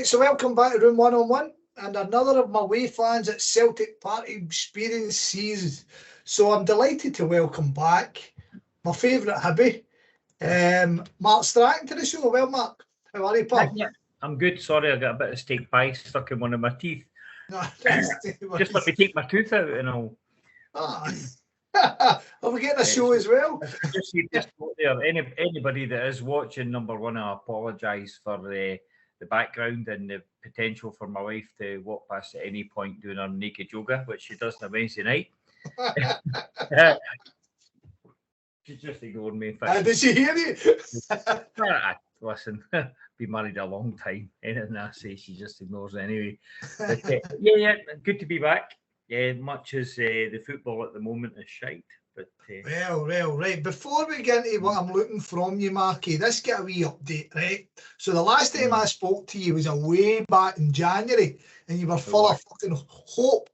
Right, so welcome back to Room 101 and another of my away fans at Celtic Park experiences. So I'm delighted to welcome back my favourite Hibby, Mark Strachan to the show. Well, Mark, how are you, pal? Yeah, I'm good. Sorry, I got a bit of steak pie stuck in one of my teeth. No, just let me take my tooth out and I'll... Are we getting a show as well? Just see this there. Anybody that is watching, number one, I apologise for the background and the potential for my wife to walk past at any point doing her naked yoga, which she does on a Wednesday night. She just ignored me. In fact, did she hear you? Listen, been married a long time. Anything I say, she just ignores anyway. But, yeah, good to be back. Yeah, much as the football at the moment is shite. But well, right. Before we get into what I'm looking from you, Marky, let's get a wee update, right? So the last time I spoke to you was way back in January, and you were full of fucking hope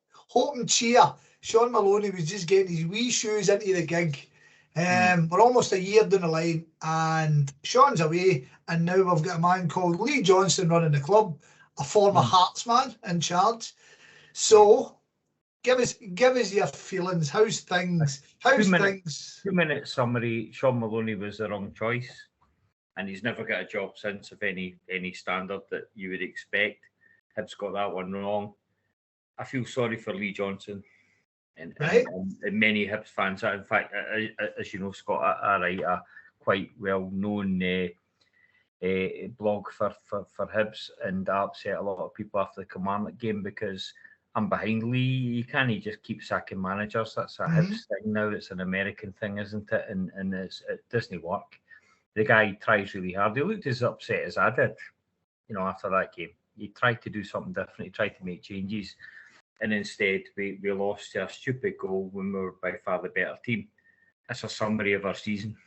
and cheer. Sean Maloney was just getting his wee shoes into the gig. We're almost a year down the line, and Sean's away, and now we've got a man called Lee Johnson running the club, a former Hearts man in charge. So give us your feelings. How's things? 2-minute summary. Sean Maloney was the wrong choice, and he's never got a job since of any standard that you would expect. Hibs got that one wrong. I feel sorry for Lee Johnson and many Hibs fans. In fact, as you know, Scott, I write a quite well-known blog for Hibs, and I upset a lot of people after the Kilmarnock game because I'm behind Lee. You can't just keep sacking managers. That's a Hibs thing now. It's an American thing, isn't it? And it doesn't work. The guy tries really hard. He looked as upset as I did, after that game. He tried to do something different. He tried to make changes. And instead, we lost to a stupid goal when we were by far the better team. That's a summary of our season,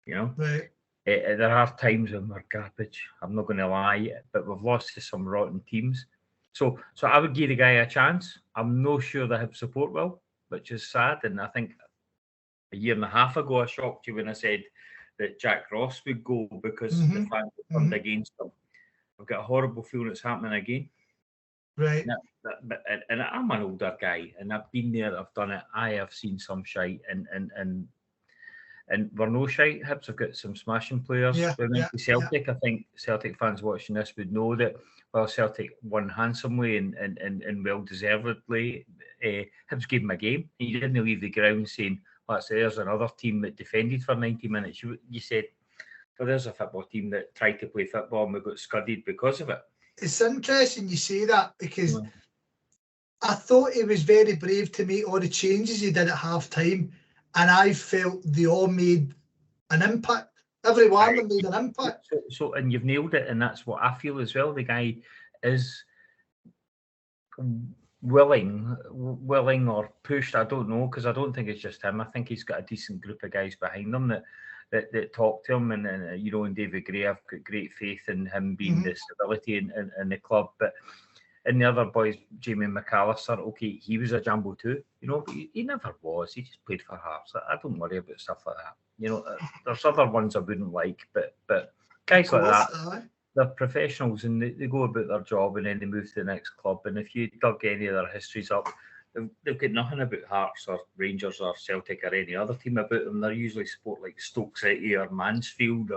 Right. There are times when we're garbage. I'm not going to lie, but we've lost to some rotten teams. So I would give the guy a chance. I'm not sure the Hibs support will, which is sad. And I think a year and a half ago, I shocked you when I said that Jack Ross would go because the fans turned against him. I've got a horrible feeling it's happening again. Right. And I'm an older guy, and I've been there. I've done it. I have seen some shite, and we're no shite. Hibs have got some smashing players. Celtic. I think Celtic fans watching this would know that. Well, Celtic won handsomely and well deservedly. Hibs gave him a game. He didn't leave the ground saying, there's another team that defended for 90 minutes. You said, well, there's a football team that tried to play football and we got scudded because of it. It's interesting you say that because I thought he was very brave to make all the changes he did at half time, and I felt they all made an impact. Every one of them made an impact. So, and you've nailed it, and that's what I feel as well. The guy is willing or pushed. I don't know, because I don't think it's just him. I think he's got a decent group of guys behind him that talk to him, and David Gray. I've got great faith in him being the stability in the club, but. And the other boys, Jamie McAllister, okay, he was a jumbo too, but he never was. He just played for Hearts. I don't worry about stuff like that. There's other ones I wouldn't like, but guys like that, they're professionals and they go about their job and then they move to the next club. And if you dug any of their histories up, they've got nothing about Hearts or Rangers or Celtic or any other team about them. They're usually sport like Stoke City or Mansfield.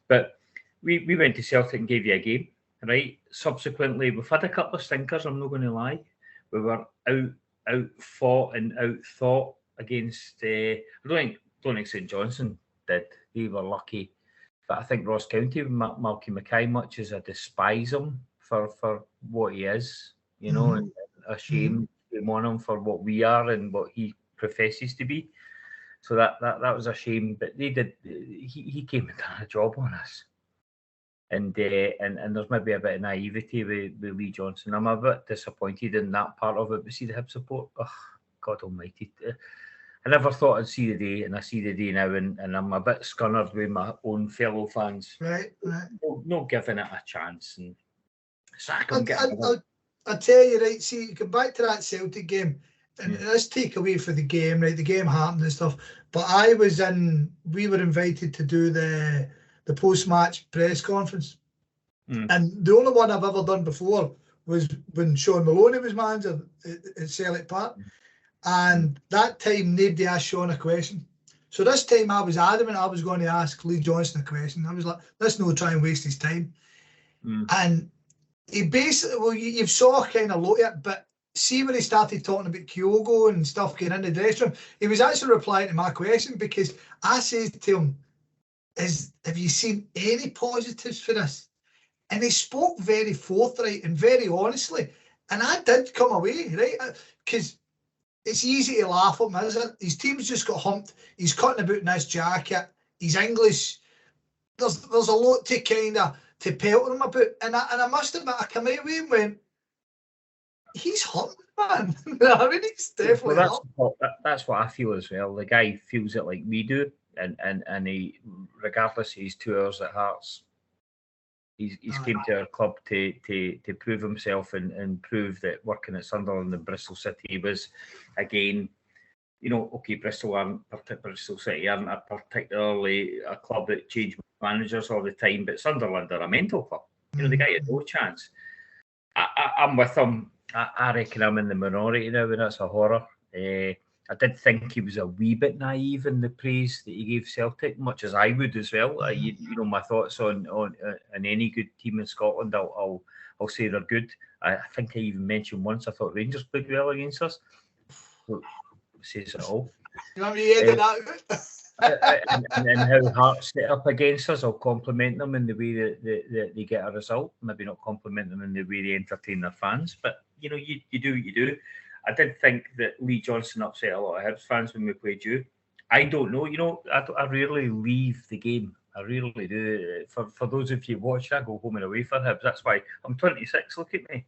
But we went to Celtic and gave you a game. Right. Subsequently, we've had a couple of stinkers. I'm not going to lie. We were out fought and out thought against. I don't think St Johnstone did. They were lucky, but I think Ross County, Malky Mackay, much as I despise him for what he is, and a shame on him for what we are and what he professes to be. So that was a shame. But they did. He came and done a job on us. And there's maybe a bit of naivety with Lee Johnson. I'm a bit disappointed in that part of it. But see the Hibs support, God almighty. I never thought I'd see the day, and I see the day now, and I'm a bit scunnered with my own fellow fans. Right. Not giving it a chance. And I'll tell you, right, see, you come back to that Celtic game, and let's take away for the game, right? The game happened and stuff, but we were invited to do the post-match press conference. And the only one I've ever done before was when Sean Maloney was manager at Celtic Park. And that time, nobody asked Sean a question. So this time I was adamant I was going to ask Lee Johnson a question. I was like, let's not try and waste his time. And he basically, well, you've saw kind of look at it, but see when he started talking about Kyogo and stuff getting in the dressing room, he was actually replying to my question, because I said to him, have you seen any positives for this? And he spoke very forthright and very honestly. And I did come away, right? Because it's easy to laugh at him, isn't it? His team's just got humped. He's cutting about in his jacket. He's English. There's a lot to kind of to pelt him about. And I must admit, I came away and went, he's humped, man. I mean, he's definitely humped. That's what I feel as well. The guy feels it like we do. And he, regardless of his 2 hours at Hearts, he's came to our club to prove himself and prove that working at Sunderland and Bristol City was, again, you know, okay, Bristol City aren't particularly a club that change managers all the time, but Sunderland are a mental club. You know, the guy had no chance. I'm with him. I reckon I'm in the minority now, and that's a horror. I did think he was a wee bit naive in the praise that he gave Celtic, much as I would as well. You know, my thoughts on any good team in Scotland, I'll say they're good. I think I even mentioned once I thought Rangers played well against us. So, says it all. You want me to edit that? and how Hearts set up against us, I'll compliment them in the way that they get a result. Maybe not compliment them in the way they entertain their fans, but you know, you do what you do. I did think that Lee Johnson upset a lot of Hibs fans when we played you. I don't know. You know, I rarely leave the game. I rarely do. For those of you watching, I go home and away for Hibs. That's why I'm 26. Look at me.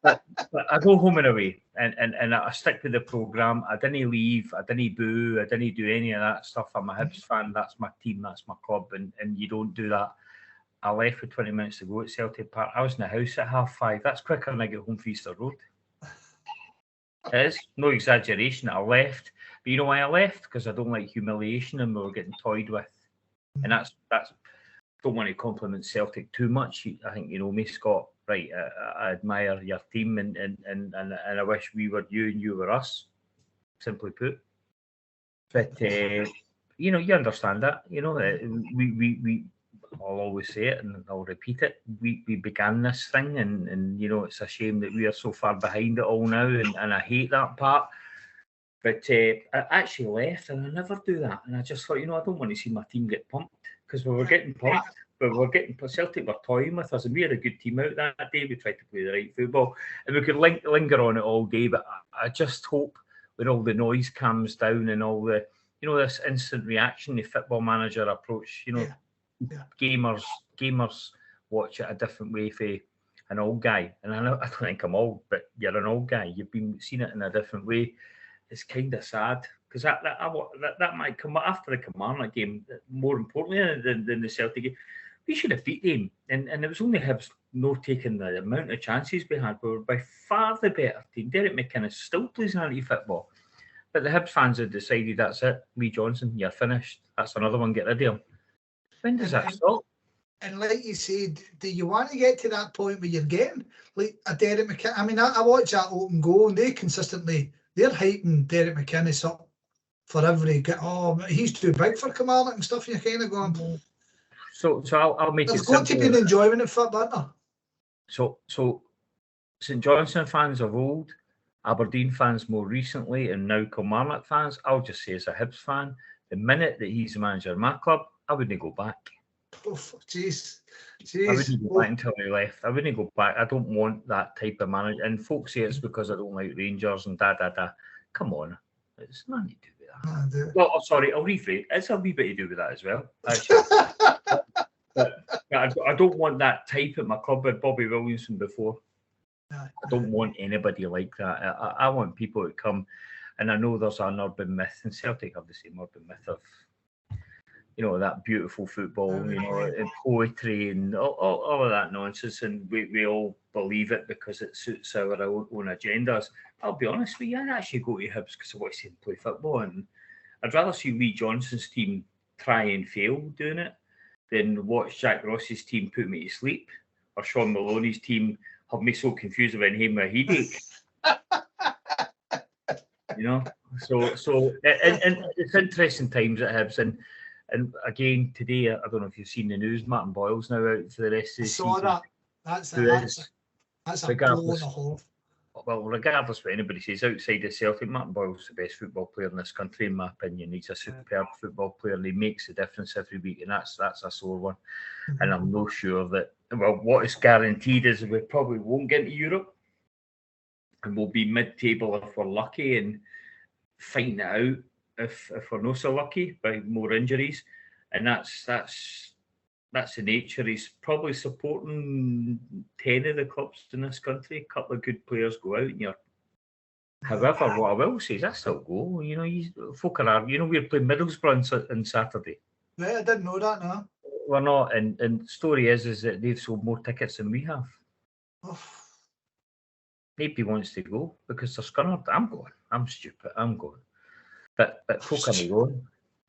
but I go home and away, and I stick to the programme. I didn't leave. I didn't boo. I didn't do any of that stuff. I'm a Hibs fan. That's my team. That's my club. And you don't do that. I left with 20 minutes to go at Celtic Park. I was in the house at 5:30. That's quicker than I get home from Easter Road. It is no exaggeration. I left, but you know why I left? Because I don't like humiliation, and we were getting toyed with. And that's. Don't want to compliment Celtic too much. I think you know me, Scott. Right? I admire your team, and I wish we were you and you were us. Simply put. But you know, you understand that. You know, we. I'll always say it, and I'll repeat it. We began this thing, and you know, it's a shame that we are so far behind it all now, and I hate that part. But I actually left, and I never do that. And I just thought, you know, I don't want to see my team get pumped, because we were getting pumped. Celtic were toying with us, and we had a good team out that day. We tried to play the right football, and we could linger on it all day. But I just hope when all the noise calms down and all the, you know, this instant reaction, the football manager approach, you know. Yeah. Gamers watch it a different way for an old guy, and I don't think I'm old, but you're an old guy. You've seen it in a different way. It's kind of sad, because that might come after the Kilmarnock game. More importantly than the Celtic game, we should have beat them, and it was only Hibs not taking the amount of chances we had. We were by far the better team. Derek McInnes still plays anti-football, but the Hibs fans had decided that's it. Lee Johnson, you're finished. That's another one. Get rid of him. When does that stop? And like you said, do you want to get to that point where you're getting like a Derek McInnes? I mean, I watch that open goal, and they're hyping Derek McInnes up for every he's too big for Kilmarnock and stuff. You're kind of going. So I'll make it simple. There's got to be an enjoyment in football. So St Johnstone fans of old, Aberdeen fans more recently, and now Kilmarnock fans, I'll just say as a Hibs fan, the minute that he's the manager of my club, I wouldn't go back. Oh, jeez. I wouldn't go back until he left. I wouldn't go back. I don't want that type of manager. And folks say it's because I don't like Rangers and da. Come on. It's nothing to do with that. Well, sorry, I'll rephrase. It's a wee bit to do with that as well, actually. but I don't want that type at my club with Bobby Williamson before. I don't want anybody like that. I want people to come, and I know there's an urban myth, and Celtic have the same urban myth of, you know, that beautiful football, you know, and poetry and all of that nonsense, and we all believe it because it suits our own agendas. I'll be honest with you, I actually go to Hibs because I want to see him play football, and I'd rather see Lee Johnson's team try and fail doing it than watch Jack Ross's team put me to sleep, or Sean Maloney's team have me so confused about him with a headache. You know, so and it's interesting times at Hibs, and again today, I don't know if you've seen the news. Martin Boyle's now out for the rest of the season. That. That's a blow in the hole. Well, regardless of what anybody says, outside of Celtic, Martin Boyle's the best football player in this country, in my opinion. He's a superb football player, and he makes a difference every week, and that's a sore one. And I'm not sure that, well, what is guaranteed is we probably won't get into Europe, and we'll be mid-table if we're lucky, and find it out if we're not so lucky by more injuries. And that's the nature. He's probably supporting 10 of the clubs in this country. A couple of good players go out, and you're. However, what I will say is I still go. You know, folk are. You know, we're playing Middlesbrough on Saturday. Right, I didn't know that. No, we're not. And the story is that they've sold more tickets than we have. Nobody wants to go because they're scunnered. I'm going. I'm stupid. I'm going. But folk are going.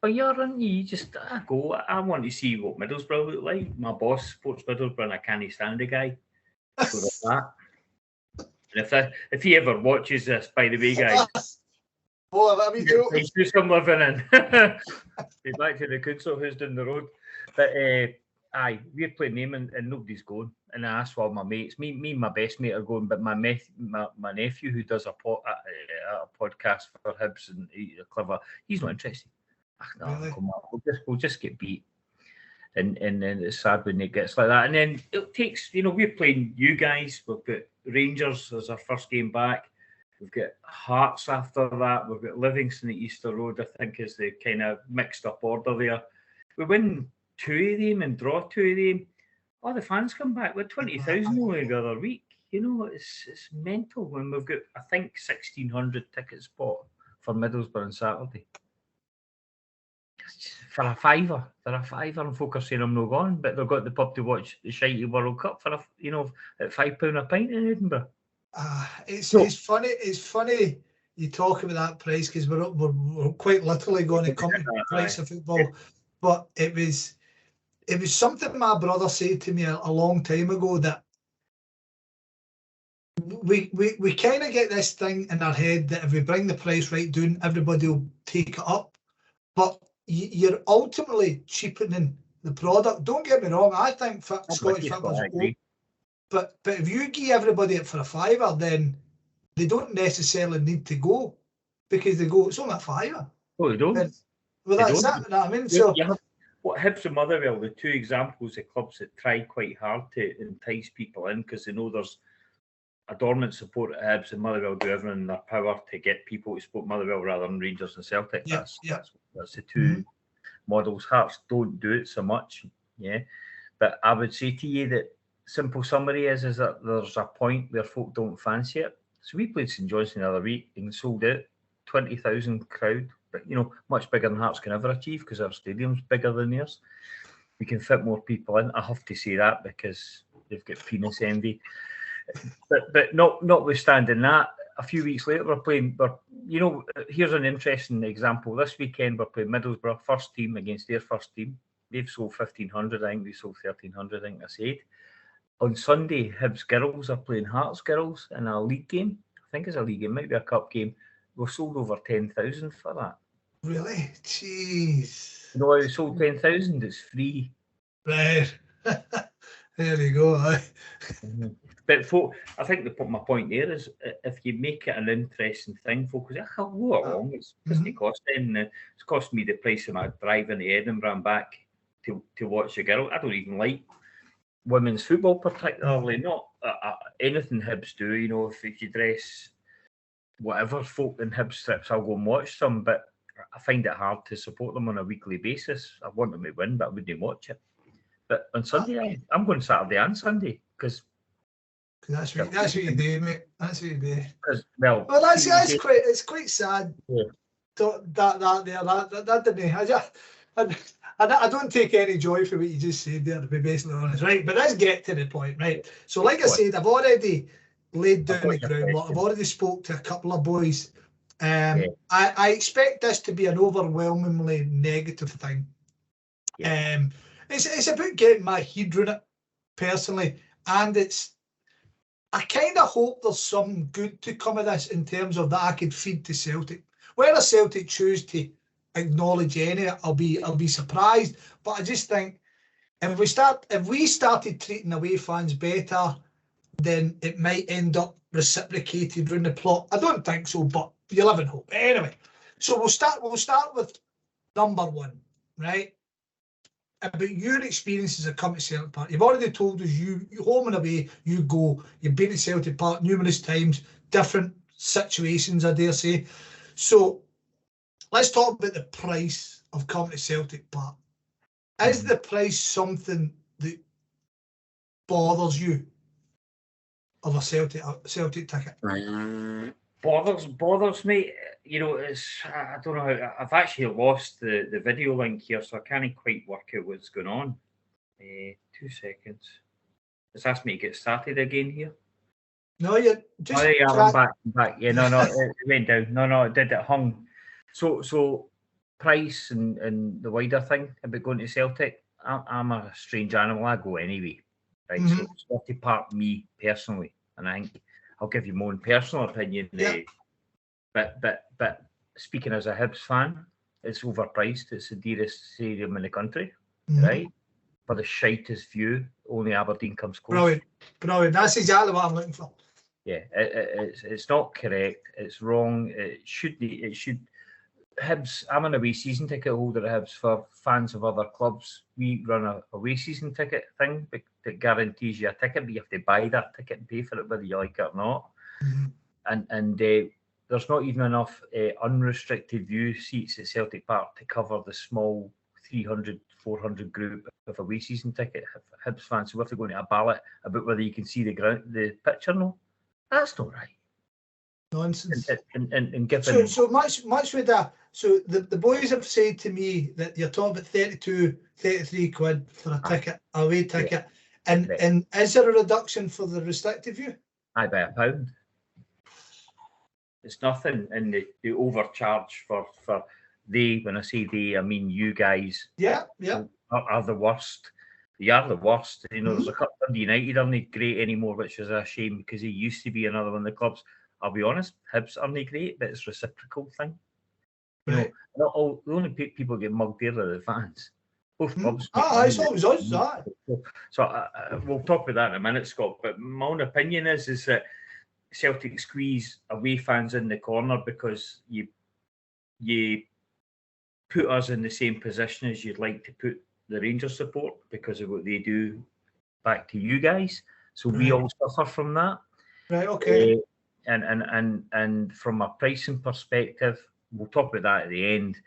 Oh, you just I go. I want to see what Middlesbrough look like. My boss supports Middlesbrough, and I can't stand the guy. So there's that. And if he ever watches this, by the way, guys, do some living in. He's back to the council who's down the road. But aye, we're playing them, and nobody's going. And I asked all my mates. Me and my best mate are going, but my nephew who does a podcast for Hibs and clever, he's not interested. No, really? Come on, we'll just get beat, and it's sad when it gets like that. And then it takes, you know, we're playing you guys. We've got Rangers as our first game back. We've got Hearts after that. We've got Livingston at Easter Road. I think is the kind of mixed up order there. We win 2 of them and draw 2 of them. Oh, the fans come back with 20,000 only the other week. You know, it's mental when we've got, I think, 1,600 tickets bought for Middlesbrough on Saturday. For a fiver, and folk are saying I'm not going, but they've got the pub to watch the shitey World Cup for at £5 a pint in Edinburgh. It's funny. It's funny you talk about that price because we're quite literally going to come to the price of football. But it was something my brother said to me a long time ago that we kind of get this thing in our head that if we bring the price right down, everybody will take it up, but you're ultimately cheapening the product. Don't get me wrong, I think Scottish football's old, but if you give everybody it for a fiver, then they don't necessarily need to go because they go, it's only a fiver. Oh, they don't. Well, that's that. I mean, so what Hibs and Motherwell, the two examples of clubs that try quite hard to entice people in because they know there's a dormant support at Hibs, and Motherwell do everything in their power to get people to support Motherwell rather than Rangers and Celtic. That's the two models. Hearts don't do it so much, but I would say to you that simple summary is that there's a point where folk don't fancy it. So we played St Johnstone the other week and sold out, 20,000 crowd, but much bigger than Hearts can ever achieve because our stadium's bigger than theirs. We can fit more people in. I have to say that because they've got penis envy. But notwithstanding that, a few weeks later we're playing. Here's an interesting example. This weekend we're playing Middlesbrough first team against their first team. They've sold 1,500. I think we sold 1,300. I think I said. On Sunday, Hibs girls are playing Hearts girls in a league game. I think it's a league game, might be a cup game. We've sold over 10,000 for that. Really? Jeez. You know why we sold 10,000? It's free. Right. There you go. But folk, I think my point there is if you make it an interesting thing, folk will say, "I'll go along." It's doesn't cost anything. It's cost me the price of my drive into Edinburgh and back to watch the girl. I don't even like women's football particularly. Not anything Hibs do. If you dress whatever folk in Hibs strips, I'll go and watch them. But I find it hard to support them on a weekly basis. I want them to win, but I wouldn't watch it. But on Sunday, I'm going Saturday and Sunday because. That's what you do, mate. That's what you do. Well, it's quite sad. Yeah. That didn't. I don't take any joy from what you just said there, to be basically honest, right? But let's get to the point, right? So, like I said, I've already laid down the groundwork. I've already spoke to a couple of boys. I expect this to be an overwhelmingly negative thing. Yeah. It's about getting my head around it, personally, and I kind of hope there's something good to come of this in terms of that I could feed to Celtic. Whether Celtic choose to acknowledge any, I'll be surprised. But I just think if we started treating away fans better, then it might end up reciprocated around the plot. I don't think so, but you live in hope. Anyway, so we'll start with number one, right? About your experiences of coming to Celtic Park. You've already told us you home and away, you go. You've been to Celtic Park numerous times, different situations, I dare say. So let's talk about the price of coming to Celtic Park. Is the price something that bothers you of a Celtic ticket? Bothers me. You know, I don't know how. I've actually lost the video link here, so I can't quite work out what's going on. 2 seconds. It's asked me to get started again here. No, you just. Oh yeah, I'm back. Yeah, no, it went down. No, it did. It hung. So price and the wider thing about going to Celtic. I'm a strange animal. I go anyway, right? Mm-hmm. So Celtic Park, me personally, and I think I'll give you my own personal opinion. Yeah. But speaking as a Hibs fan, it's overpriced. It's the dearest stadium in the country, right? For the shitest view, only Aberdeen comes close. Brilliant. That's exactly what I'm looking for. Yeah, it's not correct. It's wrong. It should. Hibs. I'm an away season ticket holder at Hibs. For fans of other clubs, we run a away season ticket thing that guarantees you a ticket, but you have to buy that ticket and pay for it whether you like it or not. And there's not even enough unrestricted view seats at Celtic Park to cover the small 300, 400 group of away season ticket Hibs fans. So we have to go into a ballot about whether you can see the pitch or no. That's not right. Nonsense. And given so much with that. So the boys have said to me that you're talking about 32, 33 quid for a ticket, away ticket. Yeah. And is there a reduction for the restricted view? I buy £1. It's nothing, and they overcharge for they. When I say they, I mean you guys. Yeah. Are the worst. They are the worst. You know, there's a couple of United aren't great anymore, which is a shame because he used to be another one of the clubs. I'll be honest, Hibs aren't great, but it's a reciprocal thing. You know, not all the only people get mugged there are the fans. Both clubs. It's always us. So we'll talk about that in a minute, Scott. But my own opinion is that Celtic squeeze away fans in the corner because you put us in the same position as you'd like to put the Rangers support because of what they do back to you guys. So we all suffer from that. Right. Okay. And from a pricing perspective, we'll talk about that at the end.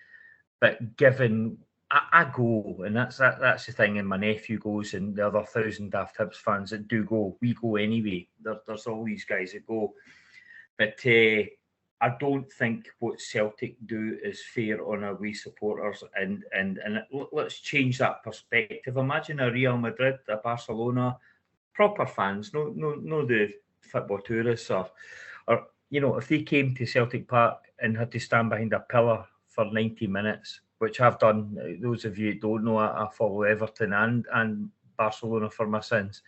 But given I go, and that's the thing, and my nephew goes, and the other 1,000 Daft Hibs fans that do go, we go anyway. There's all these guys that go. But I don't think what Celtic do is fair on away supporters, and let's change that perspective. Imagine a Real Madrid, a Barcelona, proper fans, no the football tourists, or you know, if they came to Celtic Park and had to stand behind a pillar for 90 minutes, which I've done. Those of you who don't know, I follow Everton and Barcelona for my sins.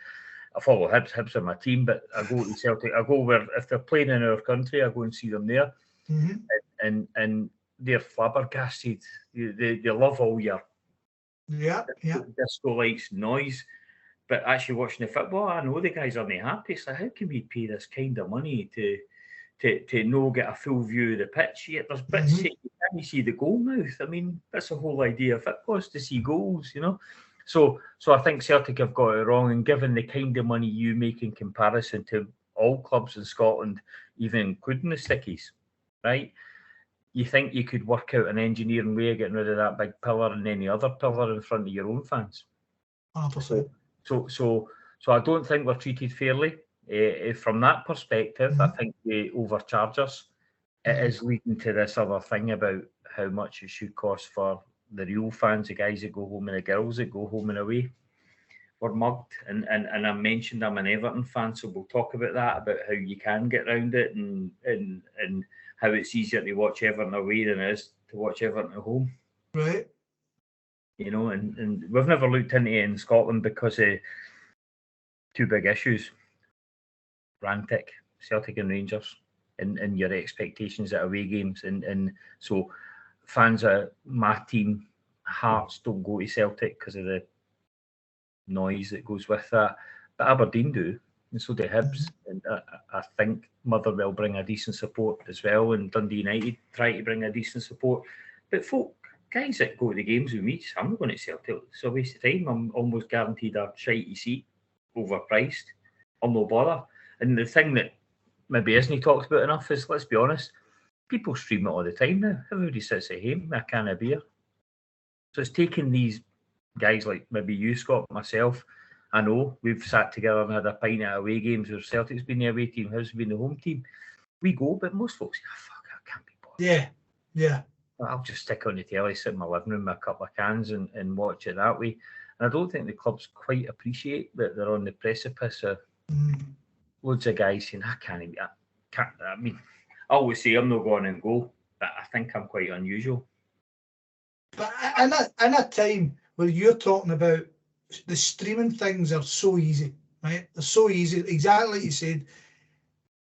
I follow Hibs. Hibs are my team, but I go to Celtic. I go where if they're playing in our country, I go and see them there. And they're flabbergasted. They love all your disco lights, noise. But actually watching the football, I know the guys aren't happy. So how can we pay this kind of money to no get a full view of the pitch? Yet there's bits you can't see the goal mouth. I mean, that's the whole idea of football, is to see goals, you know. So I think Celtic have got it wrong, and given the kind of money you make in comparison to all clubs in Scotland, even including the Stickies, right? You think you could work out an engineering way of getting rid of that big pillar and any other pillar in front of your own fans. 100%. So I don't think we're treated fairly. From that perspective, I think they overcharge us. It is leading to this other thing about how much it should cost for the real fans, the guys that go home and the girls that go home and away. We're mugged. And I mentioned I'm an Everton fan, so we'll talk about that, about how you can get around it and how it's easier to watch Everton away than it is to watch Everton at home. Right. you know, and we've never looked into it in Scotland because of two big issues: Rantic, Celtic and Rangers, and your expectations at away games, and so fans of my team, Hearts, don't go to Celtic because of the noise that goes with that, but Aberdeen do, and so do Hibs, and I think Motherwell bring a decent support as well, and Dundee United try to bring a decent support, but guys that go to the games with me, I'm not going to Celtic, it's a waste of time. I'm almost guaranteed a shitey seat, overpriced, I'm no bother. And the thing that maybe isn't talked about enough is, let's be honest, people stream it all the time now. Everybody sits at home with a can of beer. So it's taking these guys like maybe you, Scott, myself. I know we've sat together and had a pint at away games where Celtic's been the away team, Hibs been the home team. We go, but most folks say, fuck, I can't be bothered. Yeah. I'll just stick on the telly, sit in my living room with a couple of cans and watch it that way. And I don't think the clubs quite appreciate that they're on the precipice of loads of guys saying, I mean, I always say I'm not going and go, but I think I'm quite unusual. But in a time where you're talking about the streaming things are so easy, right? They're so easy, exactly like you said.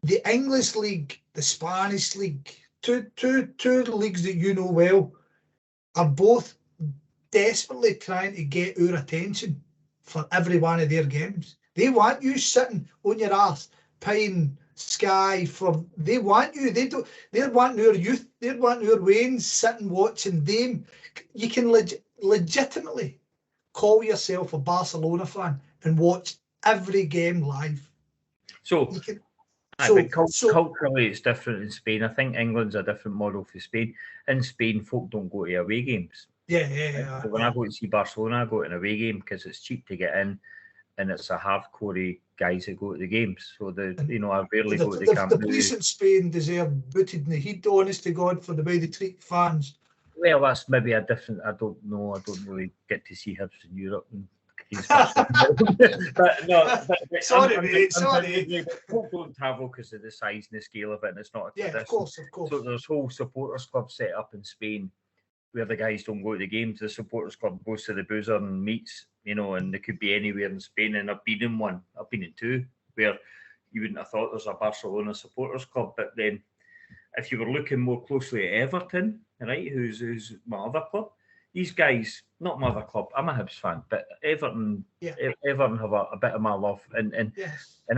The English league, the Spanish league, two leagues that you know well, are both desperately trying to get our attention for every one of their games. They want you sitting on your ass paying Sky for. They want you. They're wanting our youth. They're wanting our Waynes sitting watching them. You can legitimately call yourself a Barcelona fan and watch every game live. So. Culturally, it's different in Spain. I think England's a different model for Spain. In Spain, folk don't go to away games. Yeah. So when I go to see Barcelona, I go to an away game because it's cheap to get in, and it's a hardcore guys that go to the games. So I rarely go to the Camp Nou. The police in Spain deserve booted in the heat, honest to God, for the way they treat fans. Well, that's maybe a different. I don't know. I don't really get to see Hibs in Europe. But no, sorry. Folk don't travel because of the size and the scale of it, and it's not a tradition. Of course. So there's whole supporters clubs set up in Spain where the guys don't go to the games. The supporters club goes to the boozer and meets, and they could be anywhere in Spain. And I've been in one. I've been in two where you wouldn't have thought there's a Barcelona supporters club, but then if you were looking more closely at Everton, right, who's my other club. These guys, not my other club, I'm a Hibs fan, but Everton have a bit of my love, and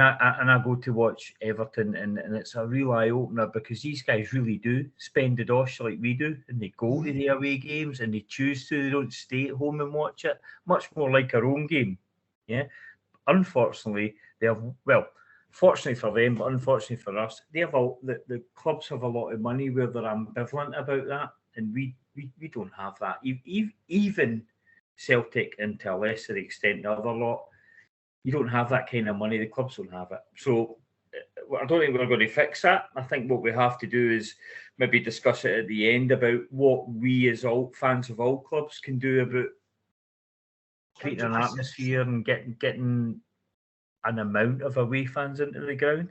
I go to watch Everton, and it's a real eye opener because these guys really do spend the dosh like we do, and they go to the away games and they choose to. They don't stay at home and watch it. Much more like our own game. Yeah. Unfortunately, fortunately for them, but unfortunately for us, the clubs have a lot of money where they're ambivalent about that, and we don't have that. Even Celtic, and to a lesser extent the other lot, you don't have that kind of money. The clubs don't have it. So I don't think we're going to fix that. I think what we have to do is maybe discuss it at the end about what we as all fans of all clubs can do about creating an atmosphere and getting an amount of away fans into the ground.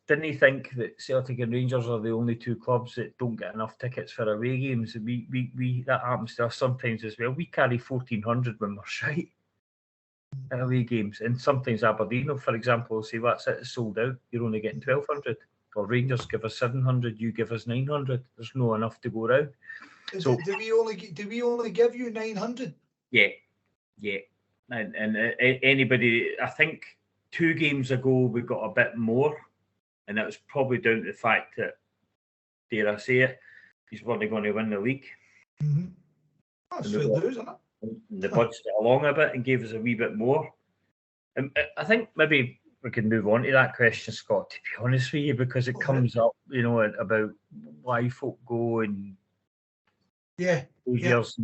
Didn't he think that Celtic and Rangers are the only two clubs that don't get enough tickets for away games? We that happens to us sometimes as well. We carry 1,400 when we're shite at away games, and sometimes Aberdeen, for example, will say, "That's it, it's sold out. You're only getting 1,200." Or Rangers give us 700, you give us 900. There's no enough to go around. So do we only give you 900? Yeah. And anybody, I think 2 games ago we got a bit more. And that was probably down to the fact that, dare I say it, he's probably going to win the league. Mm-hmm. That's fair dues, isn't it? They budged it along a bit and gave us a wee bit more. And I think maybe we can move on to that question, Scott, to be honest with you, because it comes up, about why folk go and behaviours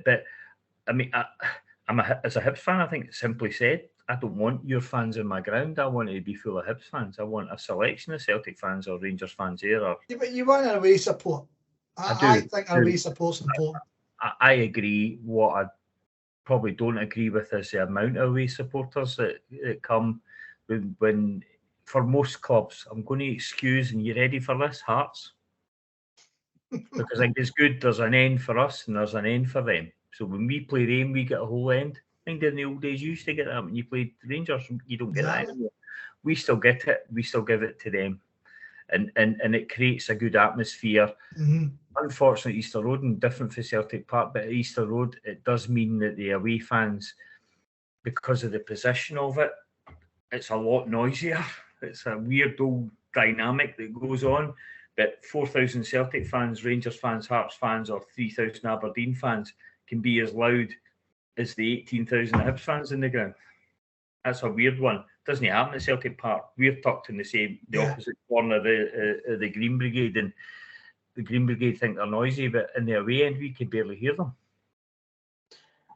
but I mean, as a Hibs fan, I think it's simply said, I don't want your fans in my ground. I want it to be full of Hibs fans. I want a selection of Celtic fans or Rangers fans there. But you want away support. I think away support's important. I agree. What I probably don't agree with is the amount of away supporters that come when for most clubs, I'm going to excuse, and you ready for this, Hearts? Because I think it's good. There's an end for us and there's an end for them. So when we play them, we get a whole end. I think in the old days you used to get that when you played Rangers. You don't get that anymore. We still get it. We still give it to them, and it creates a good atmosphere. Unfortunately, Easter Road and different for Celtic Park, but at Easter Road it does mean that the away fans, because of the position of it, it's a lot noisier. It's a weird old dynamic that goes on. But 4,000 Celtic fans, Rangers fans, Hearts fans, or 3,000 Aberdeen fans can be as loud as the 18,000 Hibs fans in the ground. That's a weird one. Doesn't happen at Celtic Park. We're tucked in the opposite corner of the Green Brigade, and the Green Brigade think they're noisy, but in the away end we can barely hear them.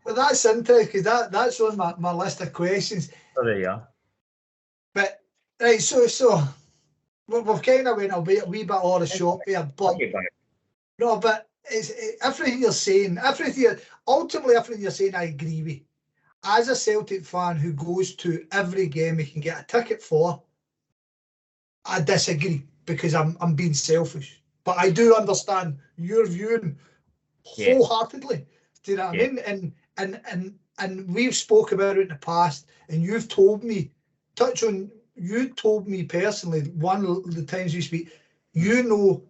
Well, that's interesting, because that's on my list of questions. Oh, there you are. But right, so we've kind of went a wee bit out of shop here, but no, but it's everything you're saying, ultimately everything you're saying, I agree with. As a Celtic fan who goes to every game he can get a ticket for, I disagree, because I'm being selfish. But I do understand your viewing wholeheartedly. Do you know what I mean? And we've spoke about it in the past, and you've told me, you told me personally, one of the times we speak, you know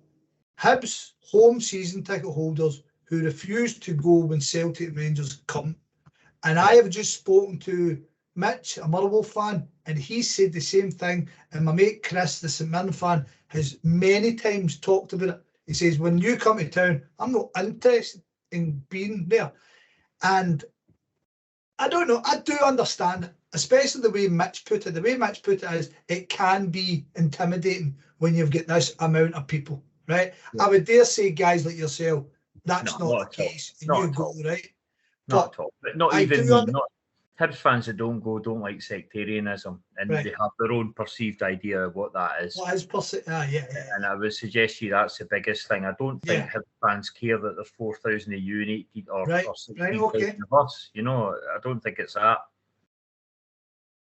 Hibs home season ticket holders who refuse to go when Celtic Rangers come. And I have just spoken to Mitch, a Motherwell fan, and he said the same thing. And my mate Chris, the St Mirren fan, has many times talked about it. He says, when you come to town, I'm not interested in being there. And I don't know, I do understand it, especially the way Mitch put it. The way Mitch put it is, it can be intimidating when you've got this amount of people, right? Yeah. I would dare say, guys like yourself, that's not the case. And you go, right? Not at all. But not even Hibs fans that don't go don't like sectarianism, and they have their own perceived idea of what that is. What is perceived? And I would suggest to you that's the biggest thing. I don't think Hibs fans care that there's 4,000 of you and 18 or 16,000 of us. You know, I don't think it's that.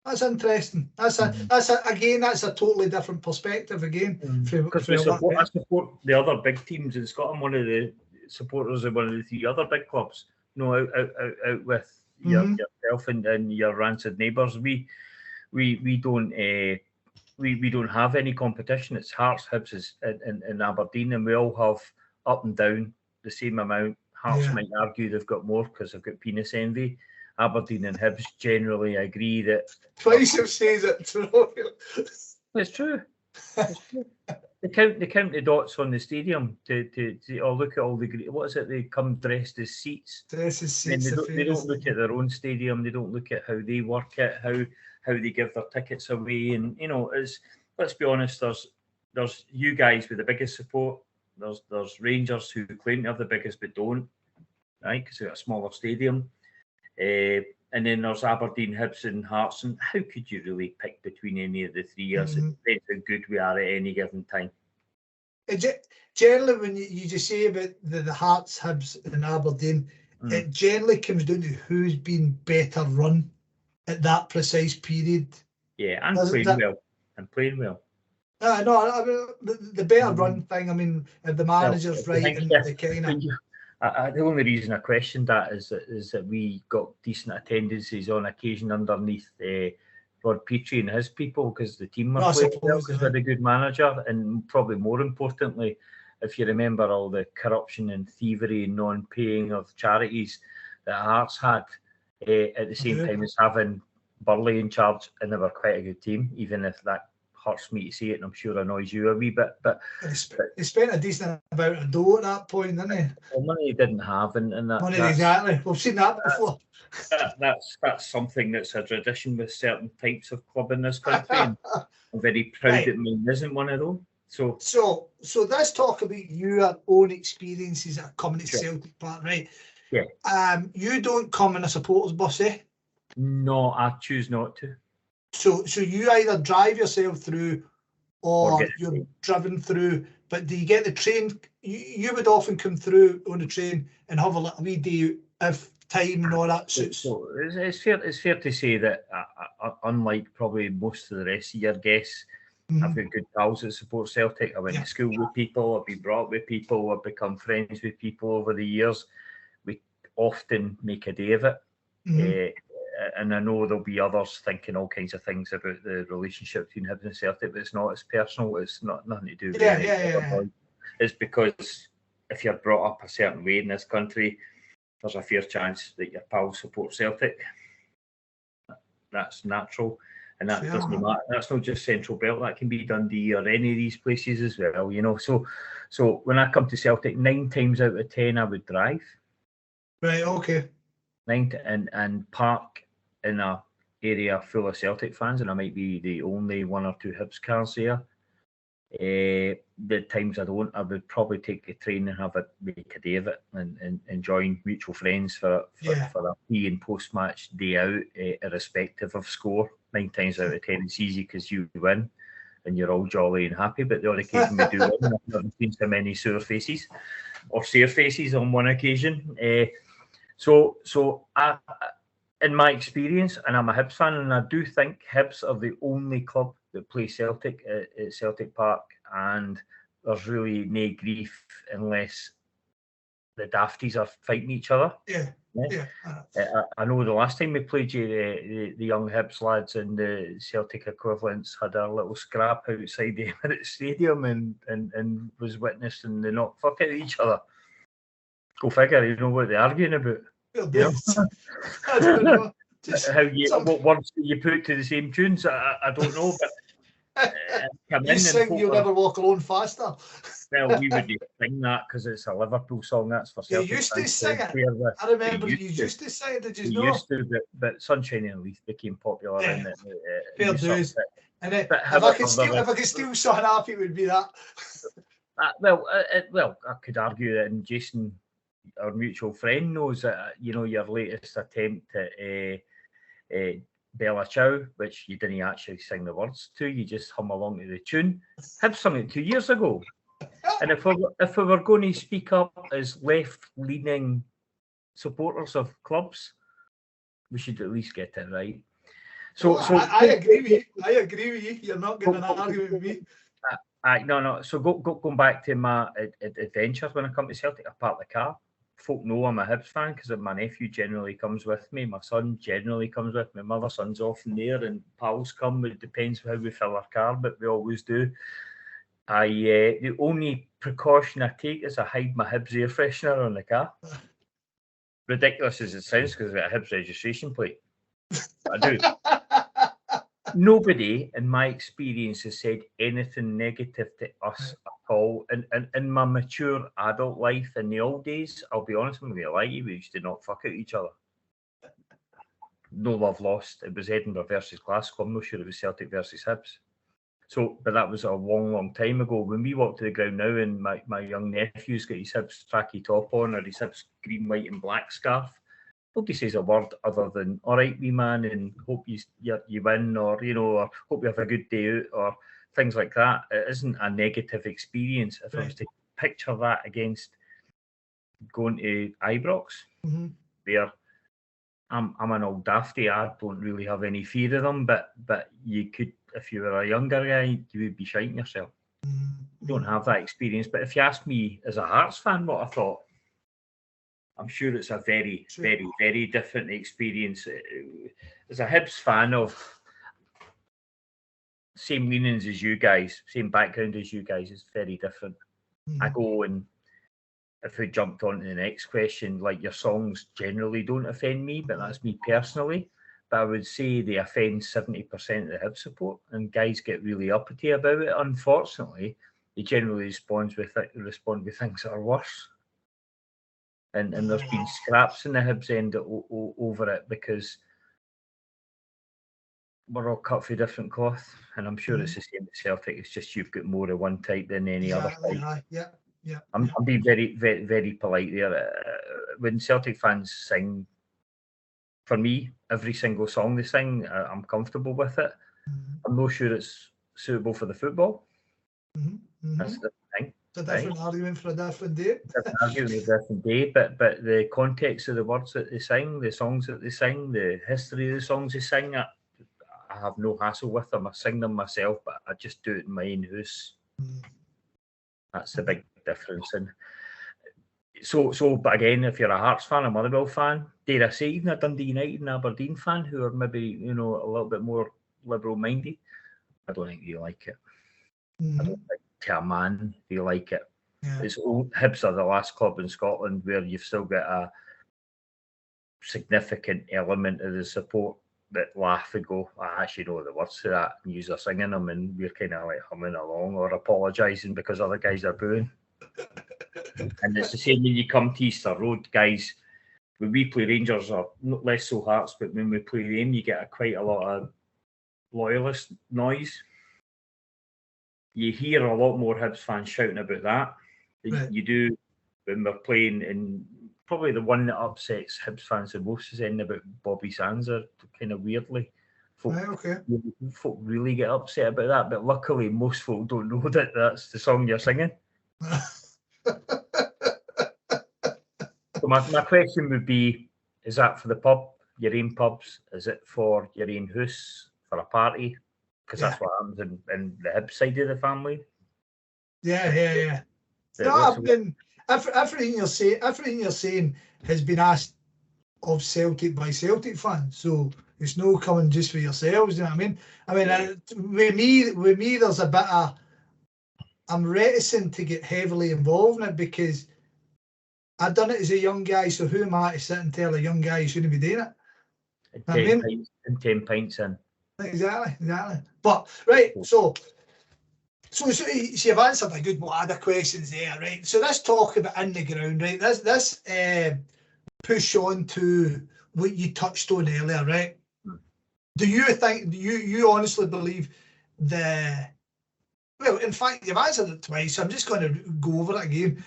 That's interesting. That's a totally different perspective again. Because I support the other big teams in Scotland. One of the supporters of one of the three other big clubs. No, out with yourself and your rancid neighbours. We don't have any competition. It's Hearts, Hibs, and Aberdeen, and we all have up and down the same amount. Hearts might argue they've got more because they've got penis envy. Aberdeen and Hibs generally agree that. Twice have said it. It's true. It's true. They count the dots on the stadium to look at all the what is it? They come dressed as seats. Dressed as seats. They don't look at their own stadium. They don't look at how they work it, how they give their tickets away. And you know, let's be honest. There's you guys with the biggest support. There's Rangers who claim to have the biggest but don't, right? Because they've got a smaller stadium. And then there's Aberdeen, Hibs, and Hearts. And how could you really pick between any of the three? It depends how good we are at any given time. Generally, when you just say about the Hearts, Hibs, and Aberdeen, it generally comes down to who's been better run at that precise period. Yeah, and playing well. No, I mean, the better run thing. I mean, if the manager's right, and the kind of. The only reason I questioned that is that we got decent attendances on occasion underneath Rod Petrie and his people, because the team were playing well, because we had a good manager, and probably more importantly, if you remember all the corruption and thievery and non-paying of charities that Hearts had at the same time as having Burley in charge, and they were quite a good team, even if that hurts me to say it, and I'm sure annoys you a wee bit. But he spent a decent amount of dough at that point, didn't he? Well, money he didn't have, and that money, exactly. We've seen that before. That's something that's a tradition with certain types of club in this country, and I'm very proud that mine isn't one of them. So let's talk about your own experiences at coming to Celtic Park, right? Yeah. You don't come in a supporters bus, eh? No, I choose not to. So you either drive yourself through or you're driven through, but do you get the train? You would often come through on the train and have a little wee day if time and all that suits. So it's fair to say that unlike probably most of the rest of your guests, I've got good pals that support Celtic. I went to school with people. I've been brought up with people. I've become friends with people over the years. We often make a day of it. And I know there'll be others thinking all kinds of things about the relationship between Hibs and Celtic, but it's not. It's personal. It's not nothing to do with it. It's because if you're brought up a certain way in this country, there's a fair chance that your pals support Celtic. That's natural. And that doesn't matter. That's not just Central Belt. That can be Dundee or any of these places as well, you know. So when I come to Celtic, 9 times out of 10, I would drive. Right, okay. 9 and park in a area full of Celtic fans, and I might be the only 1 or 2 Hibs cars there. The times I don't, I would probably take the train and make a day of it and join mutual friends for a pre and post match day out, irrespective of score. 9 times out of 10, it's easy because you win and you're all jolly and happy. But the odd occasion we do win. I've never seen so many sore faces or sore faces on one occasion. So I, in my experience, and I'm a Hibs fan, and I do think Hibs are the only club that play Celtic at Celtic Park, and there's really no grief unless the Dafties are fighting each other. I know the last time we played you, the young Hibs lads and the Celtic equivalents had a little scrap outside the Emirates Stadium and was witnessing the knock fuck at each other. Go figure, you know what they're arguing about. I don't know. What words do you put to the same tunes? I don't know, but you sing "You'll Never Walk Alone" faster. Well, we wouldn't sing that because it's a Liverpool song. That's for Celtic. You used to sing it. I remember you used to sing it. Did you know? Used to, but Sunshine and Leith became popular. Fair dues. And if I could steal something up, it would be that. Well, I could argue that, and Jason, our mutual friend, knows that your latest attempt at Bella Ciao, which you didn't actually sing the words to, you just hum along to the tune. Hibs sung it 2 years ago. And if we were going to speak up as left-leaning supporters of clubs, we should at least get it right. I agree with you. You're not getting an argument with me. No. So going back to my adventures when I come to Celtic, I park the car. Folk know I'm a Hibs fan because my nephew generally comes with me. My son generally comes with me. My other son's often there, and pals come. It depends how we fill our car, but we always do. The only precaution I take is I hide my Hibs air freshener on the car. Ridiculous as it sounds, because I've got a Hibs registration plate. I do. Nobody, in my experience, has said anything negative to us at all. And in my mature adult life, in the old days, I'll be honest, I'm going to lie to you, we used to not fuck at each other. No love lost. It was Edinburgh versus Glasgow. I'm not sure it was Celtic versus Hibs. But that was a long, long time ago. When we walk to the ground now, and my young nephew's got his Hibs tracky top on, or his Hibs green, white, and black scarf, nobody says a word other than "all right, wee man," and hope you win, or or hope you have a good day out, or things like that. It isn't a negative experience. If I was to picture that against going to Ibrox, where I'm an old dafty, I don't really have any fear of them, but you could, if you were a younger guy, you would be shiting yourself. You don't have that experience. But if you ask me as a Hearts fan what I thought, I'm sure it's a very, very, very different experience. As a Hibs fan of same leanings as you guys, same background as you guys, it's very different. I go, and if we jumped on to the next question, like, your songs generally don't offend me, but that's me personally. But I would say they offend 70% of the Hibs support, and guys get really uppity about it. Unfortunately, they generally respond with things that are worse. And there's been scraps in the Hibs end over it, because we're all cut for different cloth. And I'm sure it's the same with Celtic. It's just you've got more of one type than any other type. I'm being very, very, very polite there. When Celtic fans sing, for me, every single song they sing, I'm comfortable with it. I'm not sure it's suitable for the football. That's the thing. It's a different argument for a different day. But the context of the words that they sing, the songs that they sing, the history of the songs they sing, I have no hassle with them. I sing them myself, but I just do it in my own house. That's the big difference. And so, but again, if you're a Hearts fan, a Motherwell fan, dare I say, even a Dundee United and Aberdeen fan who are maybe, a little bit more liberal-minded, I don't think they like it. I don't think to a man they like it. Yeah. It's Hibs are the last club in Scotland where you've still got a significant element of the support that laugh and go, I actually know the words to that, and you're singing them, and we're kind of like humming along or apologising because other guys are booing. And it's the same when you come to Easter Road, guys. When we play Rangers, or less so Hearts, but when we play them, you get quite a lot of loyalist noise. You hear a lot more Hibs fans shouting about that than you do when we're playing. And probably the one that upsets Hibs fans the most is ending about Bobby Sands, kind of weirdly. Folk really get upset about that, but luckily most folk don't know that that's the song you're singing. So my question would be, is that for the pub, your own pubs? Is it for your own house, for a party? Because that's what happens in the Hibs side of the family. Yeah. No, everything you're saying has been asked of Celtic by Celtic fans, so it's no coming just for yourselves. You know what I mean? With me, there's a bit of, I'm reticent to get heavily involved in it because I've done it as a young guy, so who am I to sit and tell a young guy you shouldn't be doing it? 10 pints in. Exactly. But so you've answered a good lot of questions there, right? So let's talk about in the ground, right? This push on to what you touched on earlier, right? Do you honestly believe well, in fact, you've answered it twice, so I'm just going to go over it again.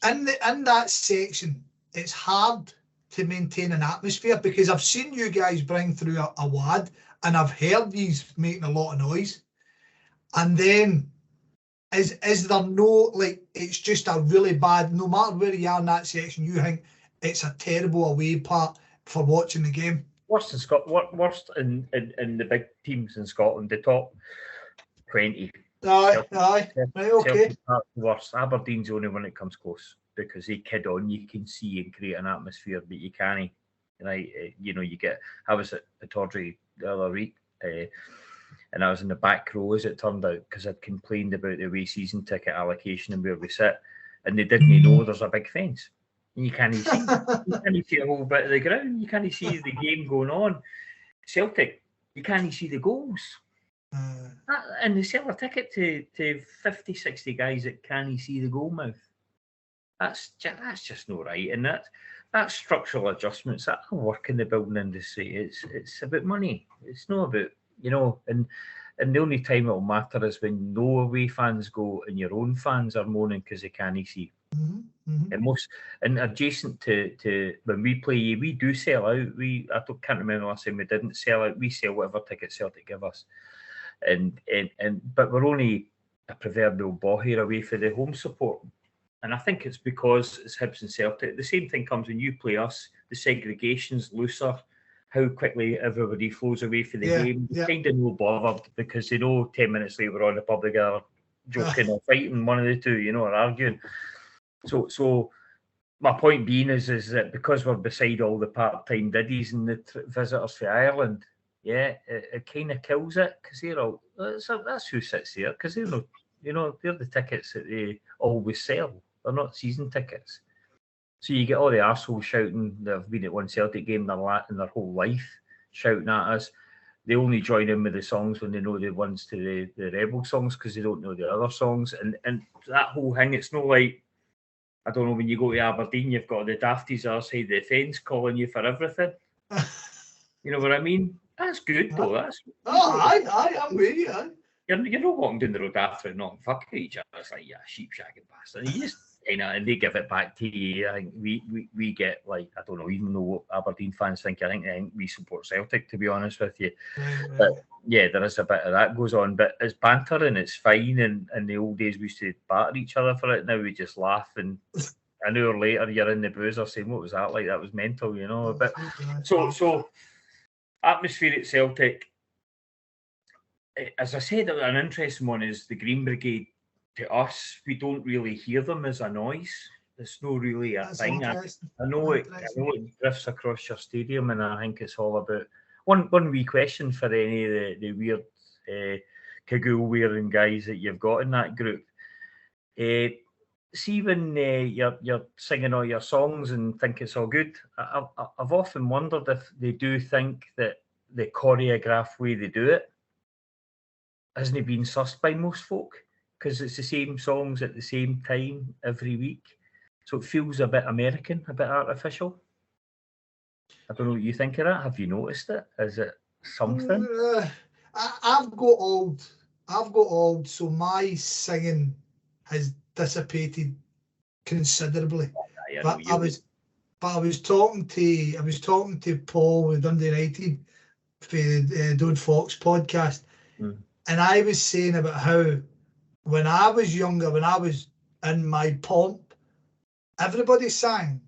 In that section, it's hard to maintain an atmosphere because I've seen you guys bring through a wad and I've heard these making a lot of noise. And then is there no, like, it's just a really bad, no matter where you are in that section, you think it's a terrible away part for watching the game? Worst in the big teams in Scotland, the top 20. Aye, right, okay. Celtic Park worse. Aberdeen's the only one that comes close because they kid on. You can see and create an atmosphere, but you can't. Right? You get. I was at Tawdry the other week, and I was in the back row as it turned out because I'd complained about the away season ticket allocation and where we sit, and they didn't know there's a big fence. And you can't see. You can't see a whole bit of the ground. You can't see the game going on. Celtic, you can't see the goals. And they sell a ticket to 50, 60 guys that can't see the goal mouth. That's just not right. And that's structural adjustments. That work in the building industry. It's about money. It's not about, and the only time it'll matter is when no away fans go and your own fans are moaning because they can't see. And adjacent to when we play, we do sell out. Can't remember last time we didn't sell out. We sell whatever tickets Celtic give us. But we're only a proverbial bogher away for the home support, and I think it's because it's Hibs and Celtic. The same thing comes when you play us. The segregation's looser. How quickly everybody flows away for the game. They kind of no bothered because they know 10 minutes later we're on the pub together, joking or fighting, one of the two, or arguing. So my point being is that because we're beside all the part-time diddies and the visitors for Ireland. Yeah, it kind of kills it because they're all. That's who sits there because they're not, they're the tickets that they always sell. They're not season tickets. So you get all the arseholes shouting. They've been at one Celtic game in their whole life, shouting at us. They only join in with the songs when they know the ones to the Rebel songs because they don't know the other songs. And that whole thing, it's not like, I don't know, when you go to Aberdeen, you've got the dafties outside the fence calling you for everything. You know what I mean? That's good though. I'm with you. You're not walking down the road after it, not fucking each other. It's like, sheep shagging bastard. You just, and they give it back to you. I think we get, like, I don't know, even though what Aberdeen fans think, I think we support Celtic, to be honest with you. But yeah, there is a bit of that goes on. But it's banter and it's fine. And in the old days, we used to batter each other for it. Now we just laugh. And an hour later, you're in the boozer saying, what was that like? That was mental, But so atmosphere at Celtic, as I said, an interesting one is the Green Brigade. To us, we don't really hear them as a noise. It's not really a thing. I know it drifts across your stadium, and I think it's all about one wee question for any of the weird cagoule wearing guys that you've got in that group. See when you're singing all your songs and think it's all good, I've often wondered if they do think that the choreographed way they do it hasn't been sussed by most folk, because it's the same songs at the same time every week. So it feels a bit American, a bit artificial. I don't know what you think of that. Have you noticed it? Is it something? I've got old, so my singing has dissipated considerably. But I was talking to Paul with Dundee United for the Dode Fox podcast, and I was saying about how when I was younger, when I was in my pomp, everybody sang,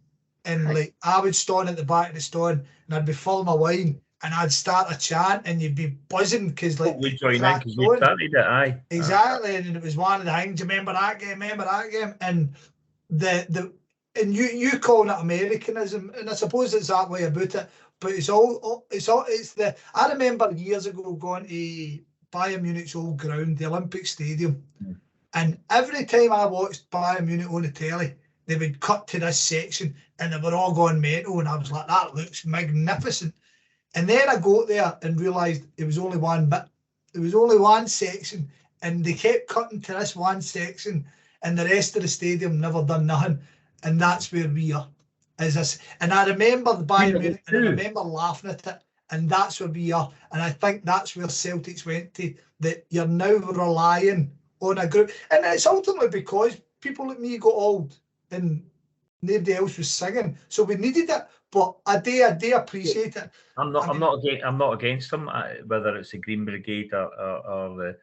and like I would stand at the back of the stand and I'd be filling my wine and I'd start a chant and you'd be buzzing because like we join in because you started it, aye. Exactly, and it was one of the things. Remember that game? And and you calling it Americanism, and I suppose it's that way about it. But it's the. I remember years ago going to Bayern Munich's old ground, the Olympic Stadium, and every time I watched Bayern Munich on the telly, they would cut to this section and they were all going mental, and I was like, that looks magnificent. And then I got there and realised it was only one bit. There was only one section, and they kept cutting to this one section, and the rest of the stadium never done nothing. And that's where we are. And I remember the Bayern Munich, and I remember laughing at it, and that's where we are. And I think that's where Celtics went to, that you're now relying on a group. And it's ultimately because people like me got old and nobody else was singing, so we needed it. But I do appreciate it. I'm not against them, whether it's the Green Brigade or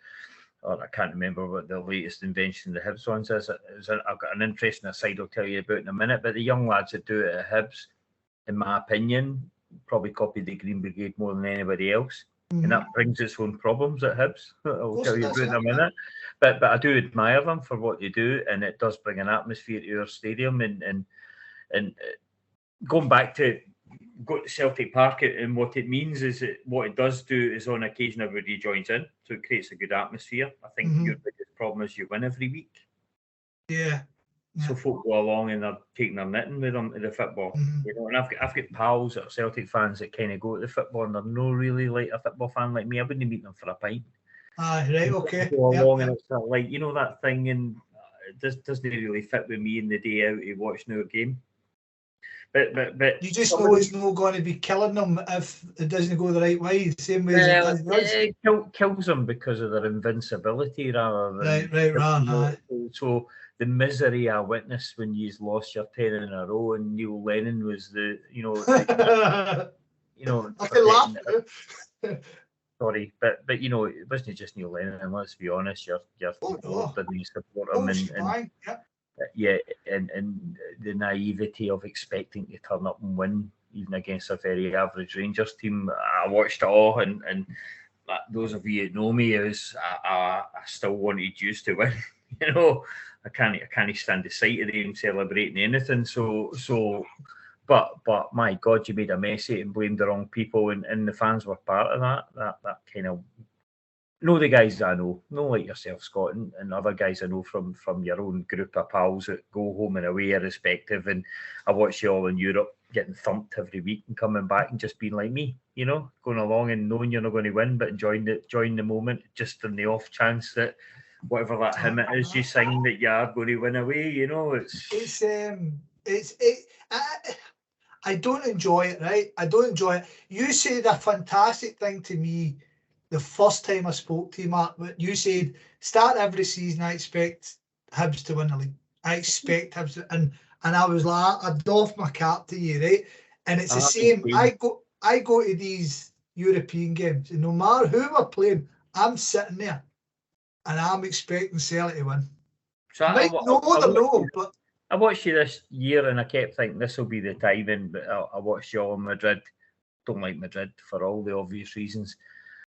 I can't remember what the latest invention the Hibs ones is. I've got an interesting aside I'll tell you about in a minute. But the young lads that do it at Hibs, in my opinion, probably copy the Green Brigade more than anybody else. And that brings its own problems at Hibs. I'll tell you about in a minute. But I do admire them for what they do, and it does bring an atmosphere to our stadium. And going back to go to Celtic Park, and what it means is that what it does do is on occasion everybody joins in, so it creates a good atmosphere. I think your biggest problem is you win every week. Yeah. So folk go along and they're taking their knitting with them to the football. You know, and I've got pals that are Celtic fans that kind of go to the football and they're not really like a football fan like me. I wouldn't meet them for a pint. Right, okay. Go along and it's like, you know, that thing, and it doesn't really fit with me in the day out to watch no game. But you just know it's not going to be killing them if it doesn't go the right way. The same way as it does. It kills them because of their invincibility rather than right. So the misery I witnessed when you lost your 10 in a row, and Neil Lennon was the I can laugh. Sorry, but you know, it wasn't just Neil Lennon, and let's be honest, your didn't support him, and the naivety of expecting to turn up and win, even against a very average Rangers team. I watched it all, and those of you that know me, I still wanted you to win. You know, I can't stand the sight of them celebrating anything. So. But my God, you made a mess of it and blamed the wrong people, and the fans were part of that kind of. Know the guys I know, like yourself, Scott, and other guys I know from your own group of pals that go home and away irrespective. And I watch you all in Europe getting thumped every week and coming back and just being like me, you know, going along and knowing you're not going to win, but enjoying the moment, just in the off chance that whatever that hymn it is you sing that you are going to win away. You know, I don't enjoy it, right? I don't enjoy it. You said a fantastic thing to me the first time I spoke to you, Mark. You said, start every season, I expect Hibs to win the league. I expect Hibs to, and I was like, I doff my cap to you, right? And it's the same. I go to these European games, and no matter who we're playing, I'm sitting there and I'm expecting Celtic to win. So but I watched you this year and I kept thinking this will be the timing, but I watched you all in Madrid. Don't like Madrid for all the obvious reasons.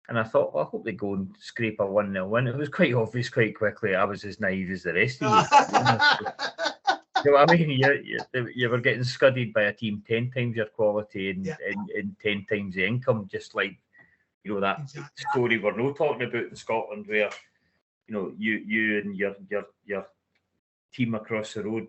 And I thought, well, I hope they go and scrape a 1-0 win. It was quite obvious quite quickly I was as naive as the rest of you. You know what I mean? You were getting scudded by a team 10 times your quality and 10 times the income, just like, you know, that story we're not talking about in Scotland, where, you know, you and your team across the road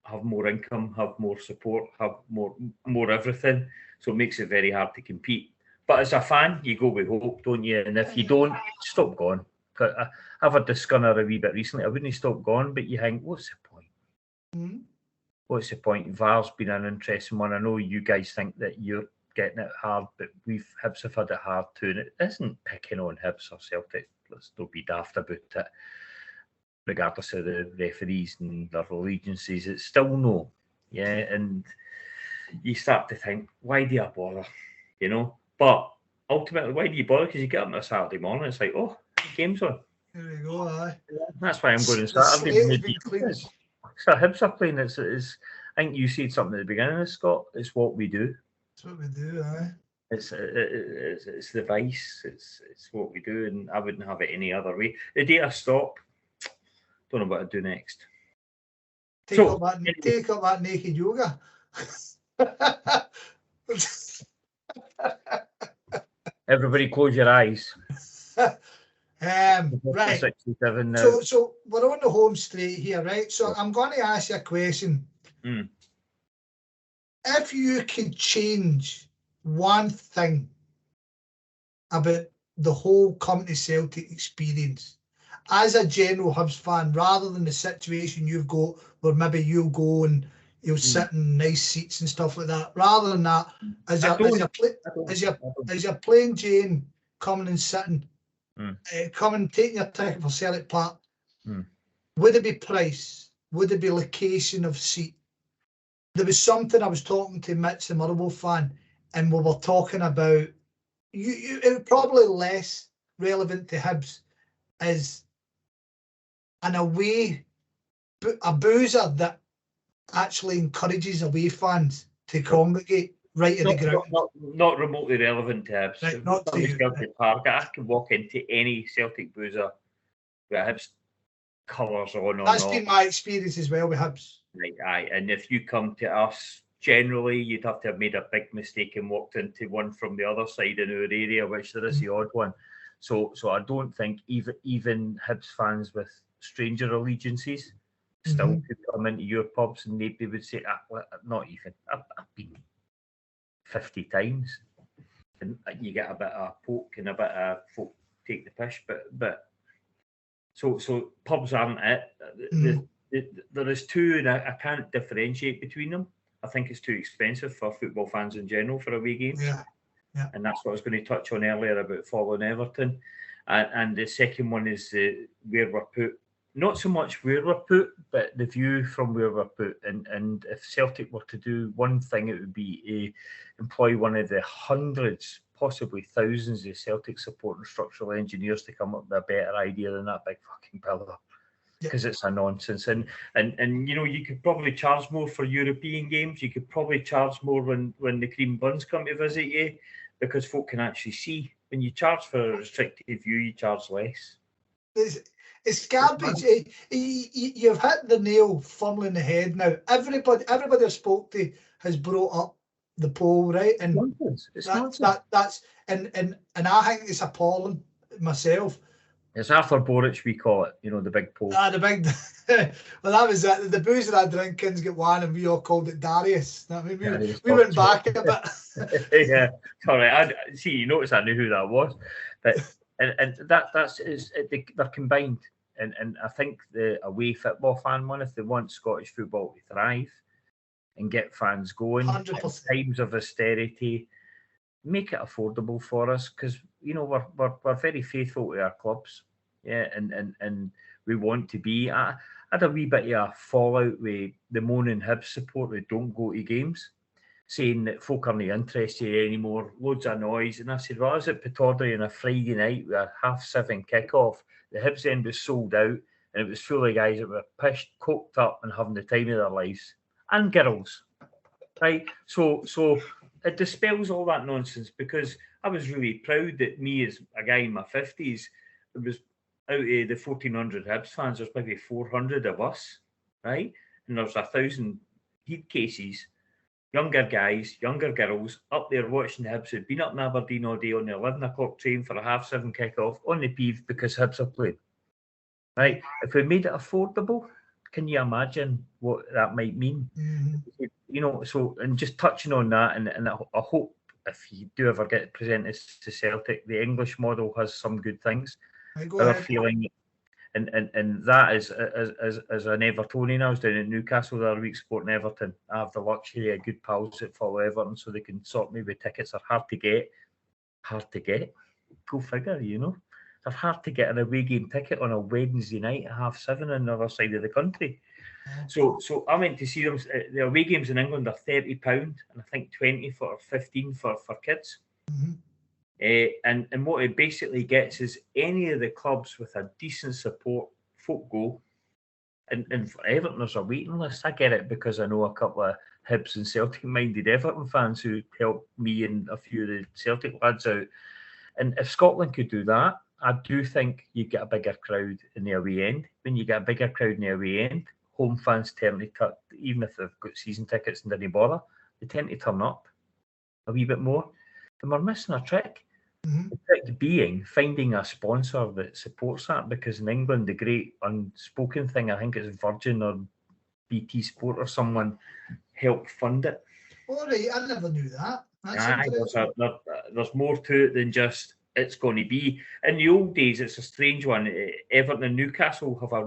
have more income, have more support, have more everything. So it makes it very hard to compete. But as a fan, you go with hope, don't you? And if you don't, stop going. I've had the scunner a wee bit recently. I wouldn't stop going, but you think, what's the point? Mm-hmm. What's the point? VAR's been an interesting one. I know you guys think that you're getting it hard, but Hibs have had it hard too. And it isn't picking on Hibs or Celtic. Let's not be daft about it. Regardless of the referees and their allegiances, it's still no. Yeah, and you start to think, why do I bother? You know? But ultimately, why do you bother? Because you get up on a Saturday morning, it's like, oh, the game's on. There we go, aye. That's why I'm going on Saturday. So Hibs are playing. I think you said something at the beginning, Scott. It's what we do. It's what we do, aye. It's the vice. It's what we do, and I wouldn't have it any other way. The day I stop, don't know what to do next. Take up that naked yoga. Everybody close your eyes. Right. 67 now. So we're on the home straight here, right? So I'm going to ask you a question. If you could change one thing about the whole Company Celtic experience, as a general Hibs fan, rather than the situation you've got where maybe you'll go and you'll sit in nice seats and stuff like that, rather than that, as you're playing Jane, coming and sitting, coming taking your ticket for Celtic Park, would it be price? Would it be location of seat? There was something I was talking to Mitch, the Motherwell fan, and we were talking about, it probably less relevant to Hibs, is an away, a boozer that actually encourages away fans to congregate right in the ground. Not remotely relevant to Hibs. Right, not to you. Celtic Park. I can walk into any Celtic boozer with Hibs colours on. That's been my experience as well with Hibs. Right, aye. And if you come to us, generally you'd have to have made a big mistake and walked into one from the other side in our area, which there is the odd one. So I don't think even Hibs fans with stranger allegiances still could come into your pubs and they would say, not even. I've been 50 times, and you get a bit of poke and a bit of folk take the piss, but so pubs aren't it. There is two, and I can't differentiate between them. I think it's too expensive for football fans in general for away games. Yeah. And that's what I was going to touch on earlier about following Everton. And the second one is where we're put. Not so much where we're put, but the view from where we're put. And if Celtic were to do one thing, it would be employ one of the hundreds, possibly thousands of Celtic support and structural engineers to come up with a better idea than that big fucking pillar. Because it's a nonsense. And you know, you could probably charge more for European games. You could probably charge more when the cream buns come to visit you, because folk can actually see. When you charge for a restricted view, you charge less. It's garbage. You've hit the nail firmly in the head now. Everybody I spoke to has brought up the poll, right? And it's nonsense. That's and I think it's appalling myself. It's Arthur Boric, we call it, you know, the big poll. The big. Well, that was it. The booze that I drink, kids get one, and we all called it Darius. I mean, we went back a bit. Yeah, sorry. I see. You notice I knew who that was, but and they're combined. And I think the away football fan one, if they want Scottish football to thrive and get fans going, 100%. At times of austerity, make it affordable for us, because you know we're very faithful to our clubs, yeah, and we want to be. I had a wee bit of a fallout with the moaning Hibs support that don't go to games, saying that folk aren't interested anymore, loads of noise. And I said, well, I was at Pittodrie on a Friday night with a 7:30 kick-off. The Hibs end was sold out, and it was full of guys that were pissed, coked up, and having the time of their lives, and girls, right? So it dispels all that nonsense, because I was really proud that me, as a guy in my 50s, it was out of the 1,400 Hibs fans, there's maybe 400 of us, right? And there's 1,000 heat cases, younger guys, younger girls, up there watching the Hibs, who'd been up in Aberdeen all day on the 11 o'clock train for a 7:30 kick-off on the peeve because Hibs are playing. Right? If we made it affordable, can you imagine what that might mean? Mm-hmm. You know, so, and just touching on that, and I hope if you do ever get presented to Celtic, the English model has some good things. Our feeling, and that is, as an Evertonian, I was down at Newcastle the other week supporting Everton. I have the luxury of good pals that follow Everton, so they can sort me with tickets. Are hard to get. Go figure, you know. They're hard to get an away game ticket on a Wednesday night at 7:30 on the other side of the country. So I went to see them. The away games in England are £30, and I think 20 or 15 for kids. Mm-hmm. And what it basically gets is any of the clubs with a decent support, folk go. And for Everton, there's a waiting list. I get it because I know a couple of Hibs and Celtic-minded Everton fans who helped me and a few of the Celtic lads out. And if Scotland could do that, I do think you get a bigger crowd in the away end. When you get a bigger crowd in the away end, home fans tend to cut, even if they've got season tickets and didn't bother, they tend to turn up a wee bit more. And we're missing a trick. Mm-hmm. The trick being finding a sponsor that supports that, because in England, the great unspoken thing, I think it's Virgin or BT Sport or someone helped fund it. All right, I never knew that. There's more to it than just it's going to be. In the old days, it's a strange one. Everton and Newcastle have a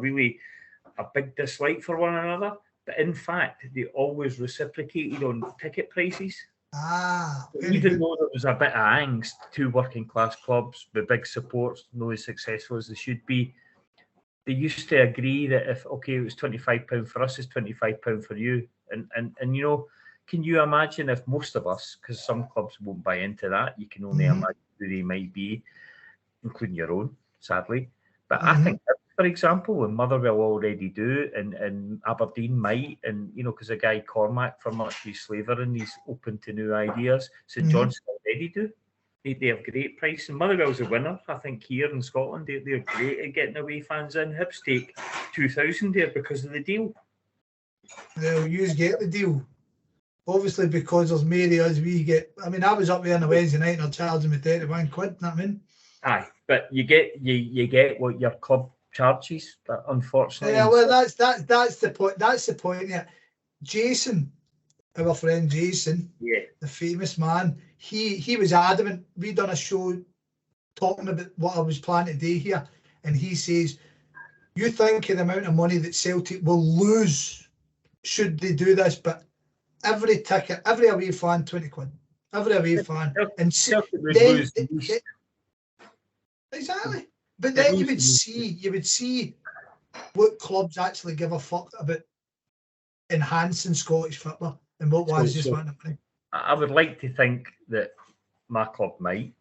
big dislike for one another, but in fact, they always reciprocated on ticket prices. Even though there was a bit of angst, two working class clubs with big supports, not as successful as they should be, they used to agree that if it was £25 for us, it's £25 for you, and you know. Can you imagine if most of us, because some clubs won't buy into that, you can only imagine who they might be, including your own, sadly. But I think, for example, and Motherwell already do, and Aberdeen might, and, you know, because a guy Cormac from Muckley Slaver, and he's open to new ideas. St Johnstone already do. They have great price. And Motherwell's a winner, I think, here in Scotland. They're great at getting away fans in. Hibs take 2,000 there because of the deal. Well, you get the deal. Obviously, because there's many as we get. I mean, I was up there on a Wednesday night and they're charging me £31. You know what I mean? Aye, but you get what your club charges. But unfortunately, yeah. Well, that's the point. That's the point. Yeah, Jason, our friend Jason, the famous man. He was adamant. We done a show talking about what I was planning to do here, and he says, "You think of the amount of money that Celtic will lose should they do this, but." Every ticket, every away fan, £20. Every away fan, and then exactly. But then you would see what clubs actually give a fuck about enhancing Scottish football and what was just wanting money. I would like to think that my club might,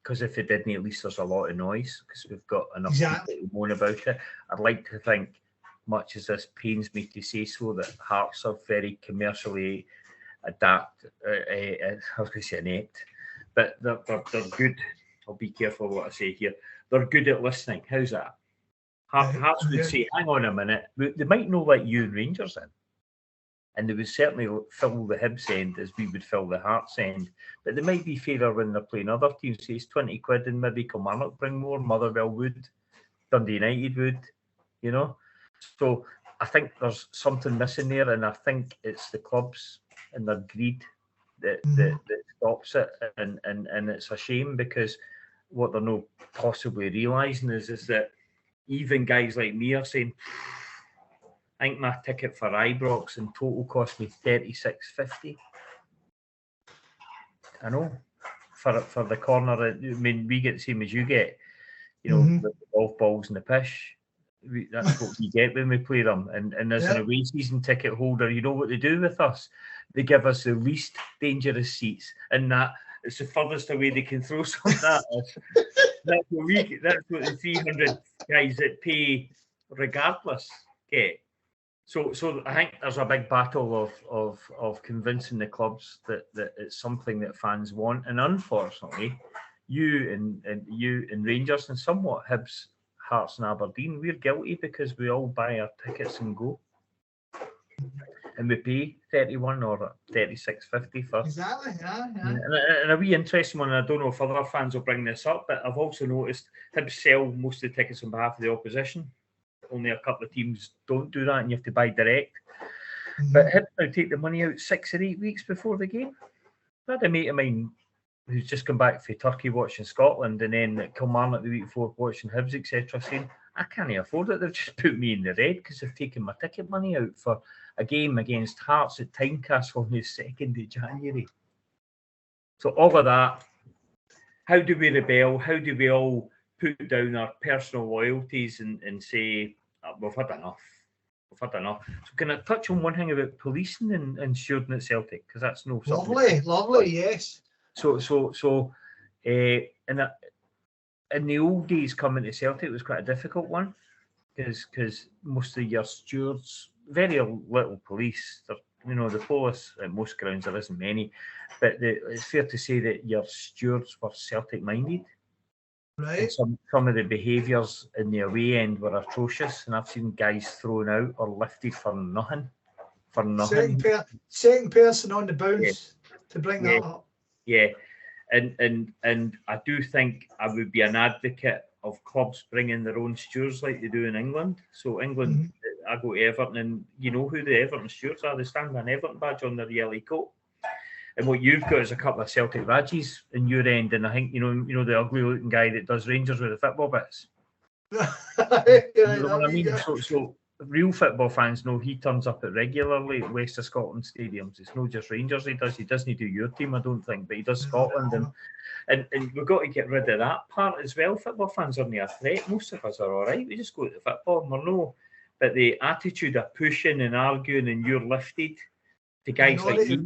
because if it didn't, at least there's a lot of noise because we've got enough people to moan about it. I'd like to think, much as this pains me to say so, that Hearts are very commercially inept, but they're good. I'll be careful what I say here. They're good at listening. How's that? Hearts would say, hang on a minute. They might not let you and Rangers in. And they would certainly fill the Hibs end as we would fill the Hearts end. But they might be fairer when they're playing other teams. Say it's £20 and maybe Kilmarnock bring more, Motherwell would, Dundee United would, you know. So I think there's something missing there, and I think it's the clubs and their greed that stops it, and it's a shame because what they're not possibly realising is that even guys like me are saying, I think my ticket for Ibrox in total cost me $36.50. I know for the corner. I mean, we get the same as you get, you know, the golf balls and the pish. That's what we get when we play them. And as an away season ticket holder, you know what they do with us? They give us the least dangerous seats, and that it's the furthest away they can throw something at us. That's what the 300 guys that pay regardless get. So I think there's a big battle of convincing the clubs that it's something that fans want, and unfortunately, you and Rangers and somewhat Hibs, Hearts and Aberdeen, we're guilty because we all buy our tickets and go, and we pay 31 or 36.50 for. Exactly, yeah. And a wee interesting one, and I don't know if other fans will bring this up, but I've also noticed Hibs sell most of the tickets on behalf of the opposition. Only a couple of teams don't do that, and you have to buy direct. But Hibs now take the money out 6 or 8 weeks before the game. I had a mate of mine who's just come back from Turkey watching Scotland, and then at Kilmarnock the week before watching Hibs, etc., saying, I can't afford it. They've just put me in the red because they've taken my ticket money out for a game against Hearts at Tynecastle on the 2nd of January. So all of that, how do we rebel? How do we all put down our personal loyalties and say, we've had enough? We've had enough. So can I touch on one thing about policing and stewarding at Celtic? Because that's no lovely, yes. So in the old days coming to Celtic was quite a difficult one because most of your stewards, very little police. The police at most grounds there isn't many, but it's fair to say that your stewards were Celtic minded. Right. And some of the behaviours in the away end were atrocious, and I've seen guys thrown out or lifted for nothing. Second person on the bounce to bring that up. Yeah, and I do think I would be an advocate of clubs bringing their own stewards like they do in England. So England, I go to Everton, and you know who the Everton stewards are. They stand with an Everton badge on their yellow coat. And what you've got is a couple of Celtic Rajis in your end, and I think you know the ugly looking guy that does Rangers with the football bits. You know what I mean? So real football fans know he turns up at regularly at West of Scotland stadiums. It's not just Rangers he does. He doesn't do your team, I don't think, but he does Scotland, and we've got to get rid of that part as well. Football fans aren't a threat. Most of us are all right. We just go to the football and we're no. But the attitude of pushing and arguing and you're lifted to guys like me.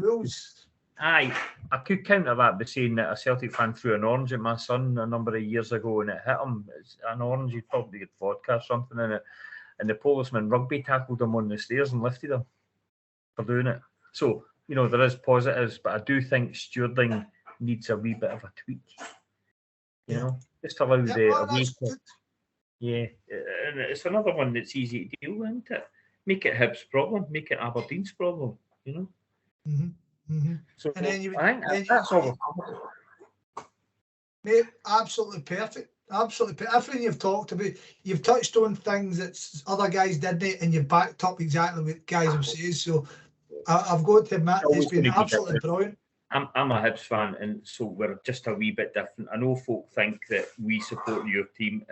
Aye, I could counter that by saying that a Celtic fan threw an orange at my son a number of years ago and it hit him. It's an orange, he'd probably get vodka or something in it. And the policeman rugby tackled him on the stairs and lifted him for doing it. So, there is positives, but I do think stewarding needs a wee bit of a tweak. Just allow the away kit. Yeah, and it's another one that's easy to deal with, isn't it? Make it Hibs' problem, make it Aberdeen's problem, So and then that's all. Mate, absolutely perfect. Absolutely perfect. Everything you've talked about, you've touched on things that other guys didn't, and you've backed up exactly what guys have said. So I've got to admit, it's been absolutely brilliant. I'm a Hibs fan, and so we're just a wee bit different. I know folk think that we support your team.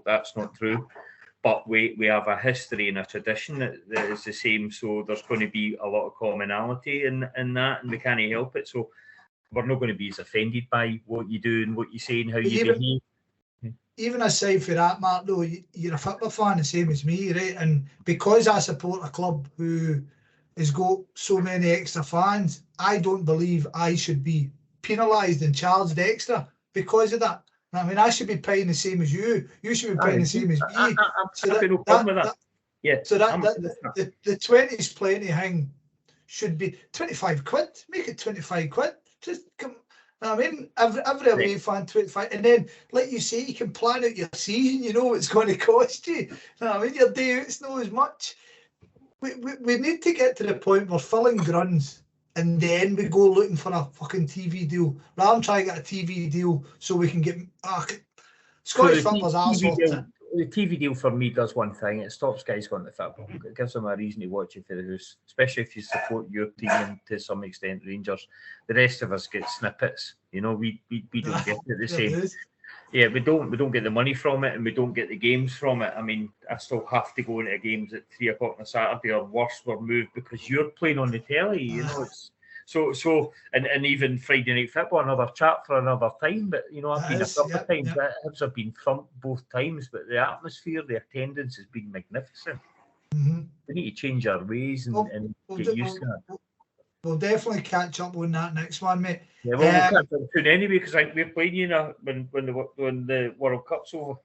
That's not true. But we have a history and a tradition that is the same, so there's going to be a lot of commonality in that, and we can't help it. So we're not going to be as offended by what you do and what you say and how you behave. Even aside for that, Mark, though, you're a football fan the same as me, right? And because I support a club who has got so many extra fans, I don't believe I should be penalised and charged extra because of that. I mean, I should be paying the same as you. You should be paying the same as me. So the 20s plenty thing should be 25 quid. Make it 25 quid. Just come. I mean, every away fan 25, and then like you say, you can plan out your season. You know what it's going to cost you. I mean, your day out's not as much. We need to get to the point where filling gruns. And then we go looking for a fucking TV deal. Rather than trying to get a TV deal so we can get Scottish football's arsehole. The TV deal for me does one thing. It stops guys going to football. It gives them a reason to watch it for the house, especially if you support your team and to some extent Rangers. The rest of us get snippets. We don't get it the same. Yeah, we don't get the money from it, and we don't get the games from it. I mean, I still have to go into games at 3:00 on a Saturday, or worse, we're moved because you're playing on the telly. It's so and even Friday night football, another chat for another time. But I've been a couple of times. Hibs have been thumped both times, but the atmosphere, the attendance has been magnificent. We need to change our ways and get used to that. We'll definitely catch up on that next one, mate. Yeah, we'll catch up soon anyway, because we're playing when the World Cup's over.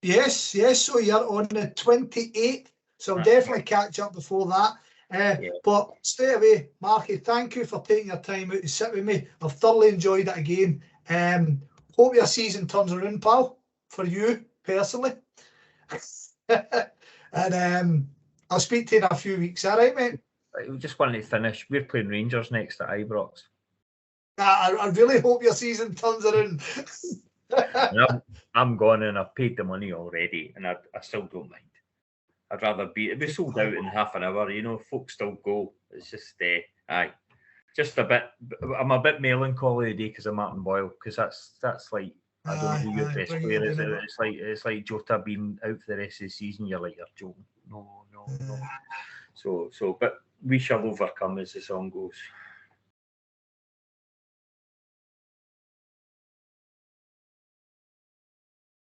Yes. So you're on the 28th So I'll definitely catch up before that. But straight away, Marky, thank you for taking your time out to sit with me. I've thoroughly enjoyed it again. Hope your season turns around, pal, for you personally. And I'll speak to you in a few weeks. All right, mate? We just wanted to finish. We're playing Rangers next at Ibrox. I really hope your season turns around. I'm gone and I've paid the money already, and I still don't mind. I'd rather it'd be sold out in half an hour. You know, folks still go. It's just just a bit. I'm a bit melancholy today because of Martin Boyle, because that's like, I don't know who your best player is. It's like Jota being out for the rest of the season. You're like, you're joking. No. So, but we shall overcome as the song goes.